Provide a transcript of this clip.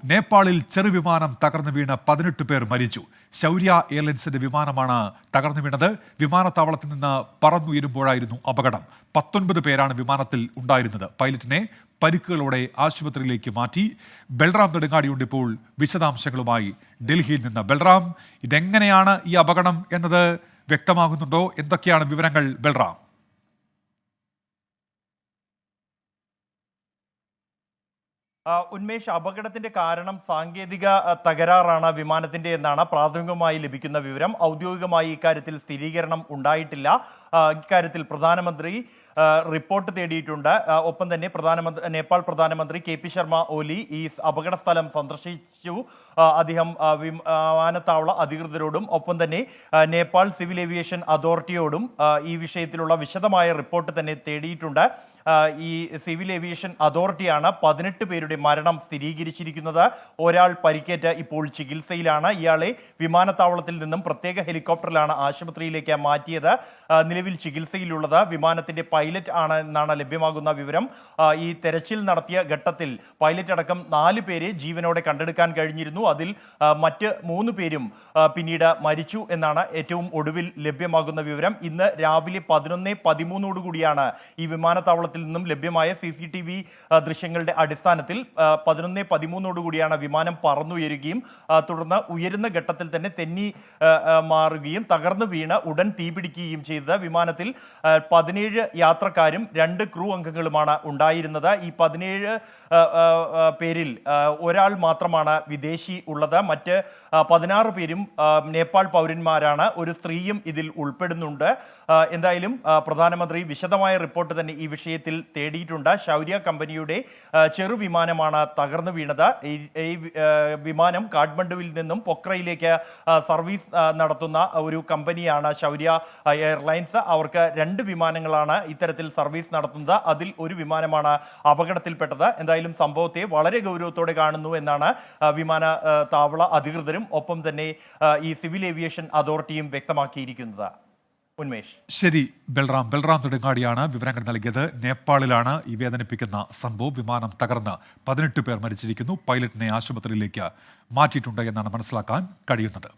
നേപ്പാളിൽ ചെറുവിമാനം തകർന്നു വീണ് 18 പേർ മരിച്ചു. ശൗര്യ എയർലൈൻസിന്റെ വിമാനമാണ് തകർന്നു വീണത്. വിമാനത്താവളത്തിൽ നിന്ന് പറന്നുയരുമ്പോഴായിരുന്നു അപകടം. 19 പേരാണ് വിമാനത്തിൽ ഉണ്ടായിരുന്നത്. പൈലറ്റിനെ പരിക്കുകളോടെ ആശുപത്രിയിലേക്ക് മാറ്റി. ബൽറാം നെടുങ്ങാടിയുണ്ട് ഇപ്പോൾ വിശദാംശങ്ങളുമായി ഡൽഹിയിൽ നിന്ന്. ബൽറാം, ഇതെങ്ങനെയാണ് ഈ അപകടം എന്നത് വ്യക്തമാകുന്നുണ്ടോ? എന്തൊക്കെയാണ് വിവരങ്ങൾ ബൽറാം? ഉന്മേഷ്, അപകടത്തിന്റെ കാരണം സാങ്കേതിക തകരാറാണ് വിമാനത്തിന്റെ എന്നാണ് പ്രാഥമികമായി ലഭിക്കുന്ന വിവരം. ഔദ്യോഗികമായി ഇക്കാര്യത്തിൽ സ്ഥിരീകരണം ഉണ്ടായിട്ടില്ല. ഇക്കാര്യത്തിൽ പ്രധാനമന്ത്രി റിപ്പോർട്ട് തേടിയിട്ടുണ്ട്. ഒപ്പം തന്നെ നേപ്പാൾ പ്രധാനമന്ത്രി KP ശർമ്മ ഓലി ഈ അപകട സ്ഥലം സന്ദർശിച്ചു. അദ്ദേഹം വിമാനത്താവള അധികൃതരോടും ഒപ്പം തന്നെ നേപ്പാൾ സിവിൽ ഏവിയേഷൻ അതോറിറ്റിയോടും ഈ വിഷയത്തിലുള്ള വിശദമായ റിപ്പോർട്ട് തന്നെ തേടിയിട്ടുണ്ട്. ഈ സിവിൽ ഏവിയേഷൻ അതോറിറ്റിയാണ് 18 പേരുടെ മരണം സ്ഥിരീകരിച്ചിരിക്കുന്നത്. ഒരാൾ പരിക്കേറ്റ് ഇപ്പോൾ ചികിത്സയിലാണ്. ഇയാളെ വിമാനത്താവളത്തിൽ നിന്നും പ്രത്യേക ഹെലികോപ്റ്ററിലാണ് ആശുപത്രിയിലേക്ക് മാറ്റിയത്. നിലവിൽ ചികിത്സയിലുള്ളത് വിമാനത്തിന്റെ പൈലറ്റ് ആണ് എന്നാണ് ലഭ്യമാകുന്ന വിവരം. ഈ തെരച്ചിൽ നടത്തിയ ഘട്ടത്തിൽ പൈലറ്റ് അടക്കം 4 പേരെ ജീവനോടെ കണ്ടെടുക്കാൻ കഴിഞ്ഞിരുന്നു. അതിൽ മറ്റ് 3 പേരും പിന്നീട് മരിച്ചു എന്നാണ് ഏറ്റവും ഒടുവിൽ ലഭ്യമാകുന്ന വിവരം. ഇന്ന് രാവിലെ 11:13 കൂടിയാണ് ഈ വിമാനത്താവളത്തിൽ നിന്നും ലഭ്യമായ CCTV ദൃശ്യങ്ങളുടെ അടിസ്ഥാനത്തിൽ 11:13 കൂടിയാണ് വിമാനം പറന്നുയരുകയും തുടർന്ന് ഉയരുന്ന ഘട്ടത്തിൽ തന്നെ തെന്നി മാറുകയും തകർന്നു വീണ് ഉടൻ തീപിടിക്കുകയും ചെയ്തത്. വിമാനത്തിൽ 17 യാത്രക്കാരും 2 ക്രൂ അംഗങ്ങളുമാണ് ഉണ്ടായിരുന്നത്. ഈ 17 പേരിൽ ഒരാൾ മാത്രമാണ് വിദേശി ഉള്ളത്. മറ്റ് 16 പേരും നേപ്പാൾ പൗരന്മാരാണ്. ഒരു സ്ത്രീയും ഇതിൽ ഉൾപ്പെടുന്നുണ്ട്. എന്തായാലും പ്രധാനമന്ത്രി വിശദമായ റിപ്പോർട്ട് തന്നെ ഈ വിഷയത്തിൽ തേടിയിട്ടുണ്ട്. ശൗര്യ കമ്പനിയുടെ ചെറുവിമാനമാണ് തകർന്നു വീണത്. ഈ വിമാനം കാഠ്മണ്ഡുവിൽ നിന്നും പൊക്രയിലേക്ക് സർവീസ് നടത്തുന്ന ഒരു കമ്പനിയാണ് ശൗര്യ എയർലൈൻസ്. അവർക്ക് 2 വിമാനങ്ങളാണ് ഇത്തരത്തിൽ സർവീസ് നടത്തുന്നത്. അതിൽ ഒരു വിമാനമാണ് അപകടത്തിൽപ്പെട്ടത്. എന്തായാലും സംഭവത്തെ വളരെ ഗൗരവത്തോടെ കാണുന്നു എന്നാണ് വിമാനത്താവള അധികൃതരും ഒപ്പം തന്നെ ഈ സിവിൽ ഏവിയേഷൻ അതോറിറ്റിയും വ്യക്തമാക്കിയിരിക്കുന്നത്. ഉന്മേഷ്, ശരി. ബൽറാം നെടുങ്ങാടിയാണ് വിവരങ്ങൾ നൽകിയത്. നേപ്പാളിലാണ് ഈ വേദനിപ്പിക്കുന്ന സംഭവം. വിമാനം തകർന്ന് 18 പേർ മരിച്ചിരിക്കുന്നു. പൈലറ്റിനെ ആശുപത്രിയിലേക്ക് മാറ്റിയിട്ടുണ്ട് എന്നാണ് മനസ്സിലാക്കാൻ കഴിയുന്നത്.